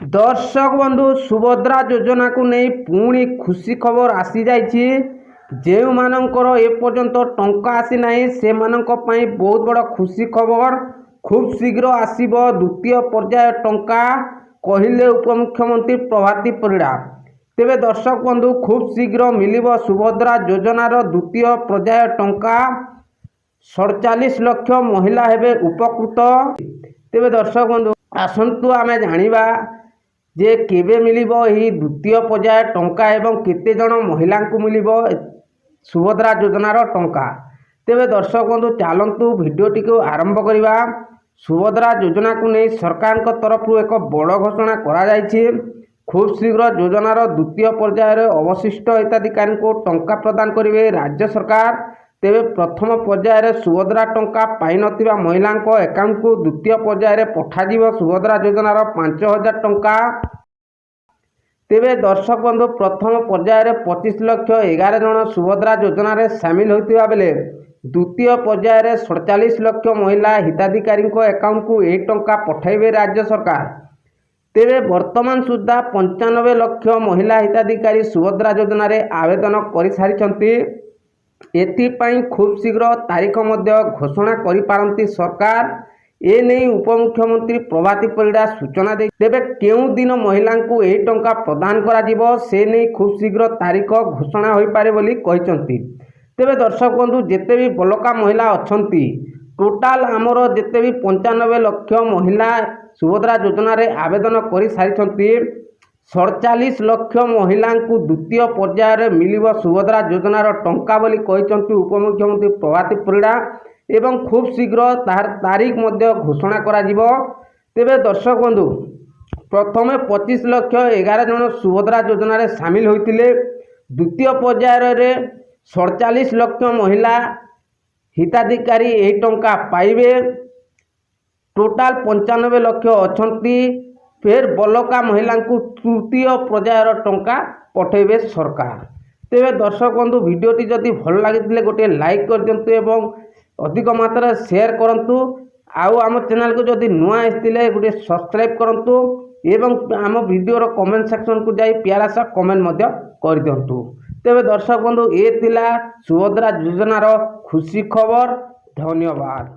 दर्शक बंधु सुभद्रा योजना को नहीं पुणी खुशी खबर आसी जाइए। जो मानकर एपर्यंत टंका आसी नहीं से मानक पई बहुत बड़ खुशी खबर। खूब शीघ्र आसीब द्वितीय पर्याय टंका कहले उपमुख्यमंत्री प्रभाती परिड़ा। तेबे दर्शक बंधु खूब शीघ्र मिलिब सुभद्रा योजनार द्वितीय पर्याय टंका। 47 लाख महिला हेबे उपकृत। तेबे दर्शक बंधु आसंतु आमे जानिबा जे केबे मिलिबो एही द्वितीय पर्याय टंका एवं केते जन महिला को मिलिबो सुभद्रा योजनार टंका। तेबे दर्शक बंधु चलतु भिडियोटी को आरंभ करिबा। सुभद्रा योजना को नहीं सरकार तरफ एक बड़ घोषणा करा जायछि। खूब शीघ्र योजनार द्वितीय पर्यायर अवशिष्ट हिताधिकारी को टंका प्रदान करिवे राज्य सरकार। तेबे प्रथम पर्यायर सुभद्रा टंका पाई नथिबा महिला अकाउंट को द्वितीय पर्यायर पठाजिब सुभद्रा योजनार 5000 टंका। तेबे दर्शक बंधु प्रथम पर्यायर 25 लाख 11 जन सुभद्रा योजनार सामिल होइतिबा बेले द्वितीय पर्यायर 47 लाख महिला हिताधिकारी अकाउंट को यह टंका पठाइबे राज्य सरकार। तेबे वर्तमान सुधा 95 लाख महिला हिताधिकारी सुभद्रा योजनार आवेदन कर सारी। एथिपाई खूब शीघ्र तारीख मध्य घोषणा करिपारंती सरकार। ए नहीं उपमुख्यमंत्री प्रभाती परिड़ा सूचना दे। तेबे केउ दिन महिला को यह टंका प्रदान करा जिवो से नहीं खूब शीघ्र तारीख घोषणा होई पारे बोली कहिसंती। तेबे दर्शक बंधु जेते भी बलका महिला अछंती टोटाल आमर जेते भी 95 लाख महिला सुभद्रा योजना रे आवेदन कर सारी। 47 लाख महिला को द्वितीय पर्यायर मिलिब सुभद्रा योजनार टंका बोली कहिसंती उपमुख्यमंत्री प्रभाती परिड़ा। एवं खूब शीघ्र तार तारीख मध्य घोषणा करा जिवो। तेबे दर्शक बंधु प्रथमे 25 लाख 11 जन सुभद्रा योजनार सामिल होइतिले। द्वितीय पर्यायर 47 लाख महिला हिताधिकारी यही टंका पाइबे। टोटाल 95 लाख अछंती। फिर बलका महिला को तृतीय पर्यायर टंका पठेबे सरकार। तेबे दर्शक बंधु भिडियोटी जदि भल लगी गोटे लाइक कर दिंतु एवं अधिक मात्रा शेयर करंतु। आउ आम चैनल को जदि नुआ आसतिले गोटे सब्सक्राइब करंतु एवं आम वीडियोर कमेंट सेक्शन को जाई प्यारा सा कमेंट मध्य कर दिंतु। तेबे दर्शक बंधु ए थिला सुभद्रा योजनार खुशी खबर। धन्यवाद।